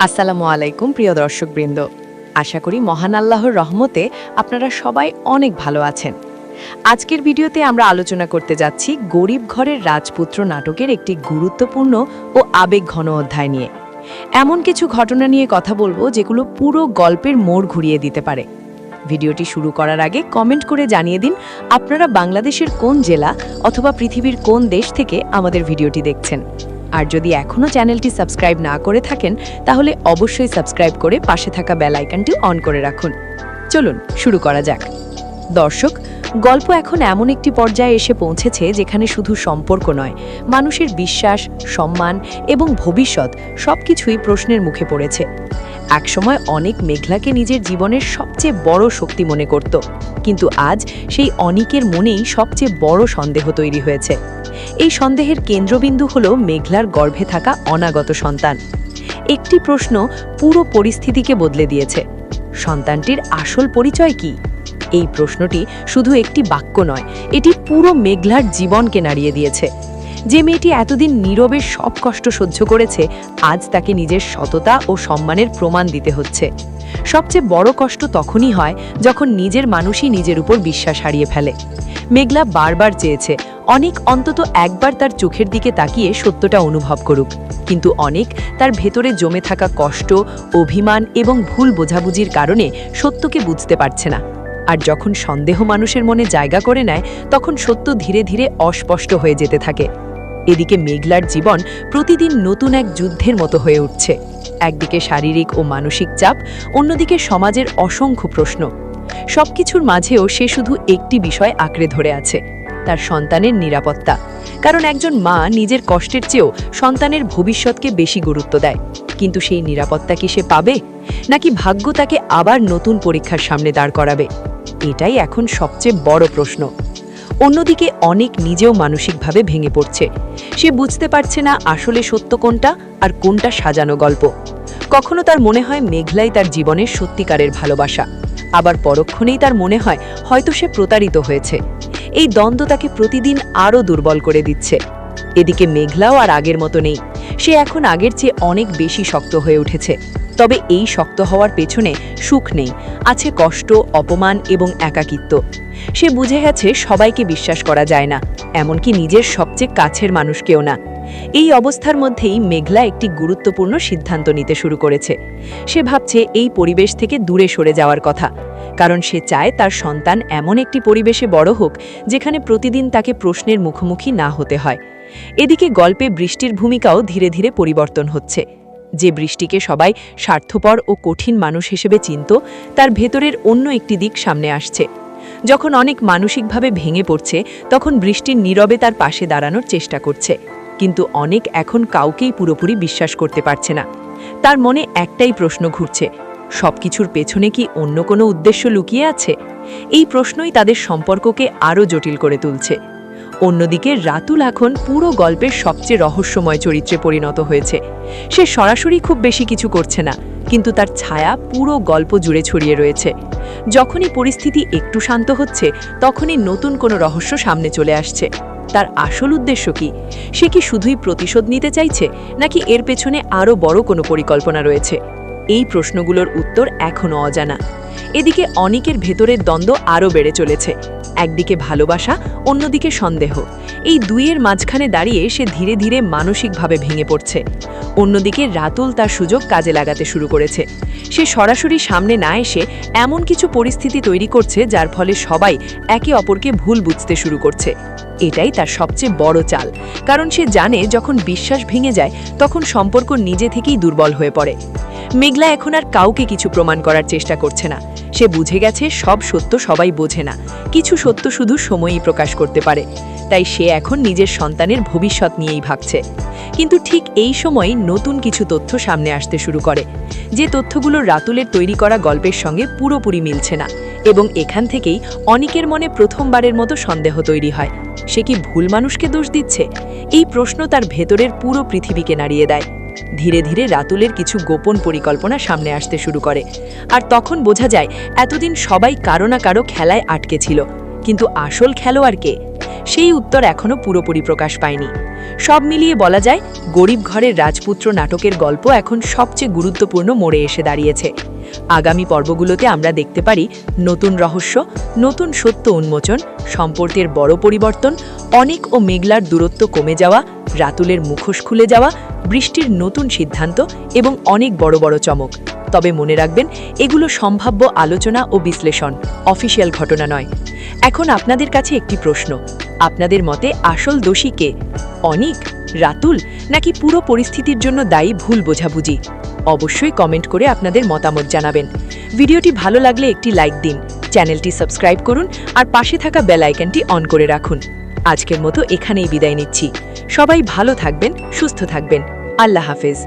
আসসালামু আলাইকুম প্রিয় দর্শকবৃন্দ। আশা করি মহান আল্লাহর রহমতে আপনারা সবাই অনেক ভালো আছেন। আজকের ভিডিওতে আমরা আলোচনা করতে যাচ্ছি গরিব ঘরের রাজপুত্র নাটকের একটি গুরুত্বপূর্ণ ও আবেগঘন অধ্যায় নিয়ে। এমন কিছু ঘটনা নিয়ে কথা বলবো যেগুলো পুরো গল্পের মোড় ঘুরিয়ে দিতে পারে। ভিডিওটি শুরু করার আগে কমেন্ট করে জানিয়ে দিন আপনারা বাংলাদেশের কোন জেলা অথবা পৃথিবীর কোন দেশ থেকে আমাদের ভিডিওটি দেখছেন। আর যদি এখনও চ্যানেলটি সাবস্ক্রাইব না করে থাকেন তাহলে অবশ্যই সাবস্ক্রাইব করে পাশে থাকা বেল আইকনটি অন করে রাখুন। চলুন শুরু করা যাক। দর্শক, গল্প এখন এমন একটি পর্যায়ে এসে পৌঁছেছে যেখানে শুধু সম্পর্ক নয়, মানুষের বিশ্বাস, সম্মান এবং ভবিষ্যৎ সবকিছুই প্রশ্নের মুখে পড়েছে। একসময় অনেক মেঘলাকে নিজের জীবনের সবচেয়ে বড় শক্তি মনে করত, কিন্তু আজ সেই অনিকের মনেই সবচেয়ে বড় সন্দেহ তৈরি হয়েছে। এই সন্দেহের কেন্দ্রবিন্দু হল মেঘলার গর্ভে থাকা অনাগত সন্তান। একটি প্রশ্ন পুরো পরিস্থিতিকে বদলে দিয়েছে। সন্তানটির আসল পরিচয় কি? এই প্রশ্নটি শুধু একটি বাক্য নয়, এটি পুরো মেঘলার জীবনকে নাড়িয়ে দিয়েছে। যে মেয়েটি এতদিন নীরবে সব কষ্ট সহ্য করেছে, আজ তাকে নিজের সততা ও সম্মানের প্রমাণ দিতে হচ্ছে। সবচেয়ে বড় কষ্ট তখনই হয় যখন নিজের মানুষই নিজের উপর বিশ্বাস হারিয়ে ফেলে। মেঘলা বারবার চেয়েছে অনেক অন্তত একবার তার চোখের দিকে তাকিয়ে সত্যটা অনুভব করুক, কিন্তু অনেক তার ভেতরে জমে থাকা কষ্ট, অভিমান এবং ভুল বোঝাবুঝির কারণে সত্যকে বুঝতে পারছে না। আর যখন সন্দেহ মানুষের মনে জায়গা করে নেয়, তখন সত্য ধীরে ধীরে অস্পষ্ট হয়ে যেতে থাকে। এদিকে মেঘলার জীবন প্রতিদিন নতুন এক যুদ্ধের মতো হয়ে উঠছে। একদিকে শারীরিক ও মানসিক চাপ, অন্যদিকে সমাজের অসংখ্য প্রশ্ন। সবকিছুর মাঝেও সে শুধু একটি বিষয় আঁকড়ে ধরে আছে, তার সন্তানের নিরাপত্তা। কারণ একজন মা নিজের কষ্টের চেয়েও সন্তানের ভবিষ্যৎকে বেশি গুরুত্ব দেয়। কিন্তু সেই নিরাপত্তা কি সে পাবে, নাকি ভাগ্য তাকে আবার নতুন পরীক্ষার সামনে দাঁড় করাবে? এটাই এখন সবচেয়ে বড় প্রশ্ন। অন্যদিকে অনেক নিজেও মানসিকভাবে ভেঙে পড়ছে। সে বুঝতে পারছে না আসলে সত্য কোনটা আর কোনটা সাজানো গল্প। কখনো তার মনে হয় মেঘলাই তার জীবনের সত্যিকারের ভালোবাসা, আবার পরক্ষণেই তার মনে হয় হয়তো সে প্রতারিত হয়েছে। এই দ্বন্দ্ব তাকে প্রতিদিন আরও দুর্বল করে দিচ্ছে। এদিকে মেঘলাও আর আগের মতো নেই। সে এখন আগের চেয়ে অনেক বেশি শক্ত হয়ে উঠেছে। তবে এই শক্ত হওয়ার পেছনে সুখ নেই, আছে কষ্ট, অপমান এবং একাকিত্ব। সে বুঝে গেছে সবাইকে বিশ্বাস করা যায় না, এমনকি নিজের সবচেয়ে কাছের মানুষকেও না। এই অবস্থার মধ্যেই মেঘলা একটি গুরুত্বপূর্ণ সিদ্ধান্ত নিতে শুরু করেছে। সে ভাবছে এই পরিবেশ থেকে দূরে সরে যাওয়ার কথা, কারণ সে চায় তার সন্তান এমন একটি পরিবেশে বড় হোক যেখানে প্রতিদিন তাকে প্রশ্নের মুখোমুখি না হতে হয়। এদিকে গল্পে বৃষ্টির ভূমিকাও ধীরে ধীরে পরিবর্তন হচ্ছে। যে বৃষ্টিকে সবাই স্বার্থপর ও কঠিন মানুষ হিসেবে চিনত, তার ভেতরের অন্য একটি দিক সামনে আসছে। যখন অনেক মানসিকভাবে ভেঙে পড়ছে, তখন বৃষ্টির নীরবে তার পাশে দাঁড়ানোর চেষ্টা করছে। কিন্তু অনেক এখন কাউকেই পুরোপুরি বিশ্বাস করতে পারছে না। তার মনে একটাই প্রশ্ন ঘুরছে, সবকিছুর পেছনে কি অন্য কোনো উদ্দেশ্য লুকিয়ে আছে? এই প্রশ্নই তাদের সম্পর্ককে আরও জটিল করে তুলছে। অন্যদিকে রাতুল এখন পুরো গল্পের সবচেয়ে রহস্যময় চরিত্রে পরিণত হয়েছে। সে সরাসরি খুব বেশি কিছু করছে না, কিন্তু তার ছায়া পুরো গল্প জুড়ে ছড়িয়ে রয়েছে। যখনই পরিস্থিতি একটু শান্ত হচ্ছে, তখনই নতুন কোনো রহস্য সামনে চলে আসছে। তার আসল উদ্দেশ্য কি? সে কি শুধুই প্রতিশোধ নিতে চাইছে, নাকি এর পেছনে আরও বড় কোনো পরিকল্পনা রয়েছে? এই প্রশ্নগুলোর উত্তর এখনও অজানা। এদিকে অনিকের ভেতরের দ্বন্দ্ব আরও বেড়ে চলেছে। একদিকে ভালোবাসা, অন্যদিকে সন্দেহ। এই দুইয়ের মাঝখানে দাঁড়িয়ে সে ধীরে ধীরে মানসিকভাবে ভেঙে পড়ছে। অন্যদিকে রাতুল তার সুযোগ কাজে লাগাতে শুরু করেছে। সে সরাসরি সামনে না এসে এমন কিছু পরিস্থিতি তৈরি করছে যার ফলে সবাই একে অপরকে ভুল বুঝতে শুরু করছে। এটাই তার সবচেয়ে বড় চাল, কারণ সে জানে যখন বিশ্বাস ভেঙে যায় তখন সম্পর্ক নিজে থেকেই দুর্বল হয়ে পড়ে। মেঘলা এখন আর কাউকে কিছু প্রমাণ করার চেষ্টা করছে না। সে বুঝে গেছে সব সত্য সবাই বোঝে না, কিছু সত্য শুধু সময়ই প্রকাশ করতে পারে। তাই সে এখন নিজের সন্তানের ভবিষ্যৎ নিয়েই ভাবছে। কিন্তু ঠিক এই সময়ই নতুন কিছু তথ্য সামনে আসতে শুরু করে, যে তথ্যগুলো রাতুলের তৈরি করা গল্পের সঙ্গে পুরোপুরি মিলছে না। এবং এখান থেকেই অনিকের মনে প্রথমবারের মতো সন্দেহ তৈরি হয়। সে কি ভুল মানুষকে দোষ দিচ্ছে? এই প্রশ্ন তার ভেতরের পুরো পৃথিবীকে নাড়িয়ে দেয়। ধীরে ধীরে রাতুলের কিছু গোপন পরিকল্পনা সামনে আসতে শুরু করে। আর তখন বোঝা যায় এতদিন সবাই কারো না কারো খেলায় আটকে ছিল, কিন্তু আসল খেলোয়াড় কে? সেই উত্তর এখনো পুরোপুরি প্রকাশ পায়নি। সব মিলিয়ে বলা যায়, গরিব ঘরের রাজপুত্র নাটকের গল্প এখন সবচেয়ে গুরুত্বপূর্ণ মোড়ে এসে দাঁড়িয়েছে। আগামী পর্বগুলোতে আমরা দেখতে পারি নতুন রহস্য, নতুন সত্য উন্মোচন, সম্পর্কের বড় পরিবর্তন, অনেক ও মেঘলার দূরত্ব কমে যাওয়া, রাতুলের মুখোশ খুলে যাওয়া, বৃষ্টির নতুন সিদ্ধান্ত এবং অনেক বড় বড় চমক। তবে মনে রাখবেন, এগুলো সম্ভাব্য আলোচনা ও বিশ্লেষণ, অফিসিয়াল ঘটনা নয়। এখন আপনাদের কাছে একটি প্রশ্ন, আপনাদের মতে আসল দোষী কে? অনিক, রাতুল, নাকি পুরো পরিস্থিতির জন্য দায়ী ভুল বোঝাবুঝি? অবশ্যই কমেন্ট করে আপনাদের মতামত জানাবেন। ভিডিওটি ভালো লাগলে একটি লাইক দিন, চ্যানেলটি সাবস্ক্রাইব করুন আর পাশে থাকা বেল আইকনটি অন করে রাখুন। আজকের মতো এখানেই বিদায় নিচ্ছি। সবাই ভালো থাকবেন, সুস্থ থাকবেন। আল্লাহ হাফেজ।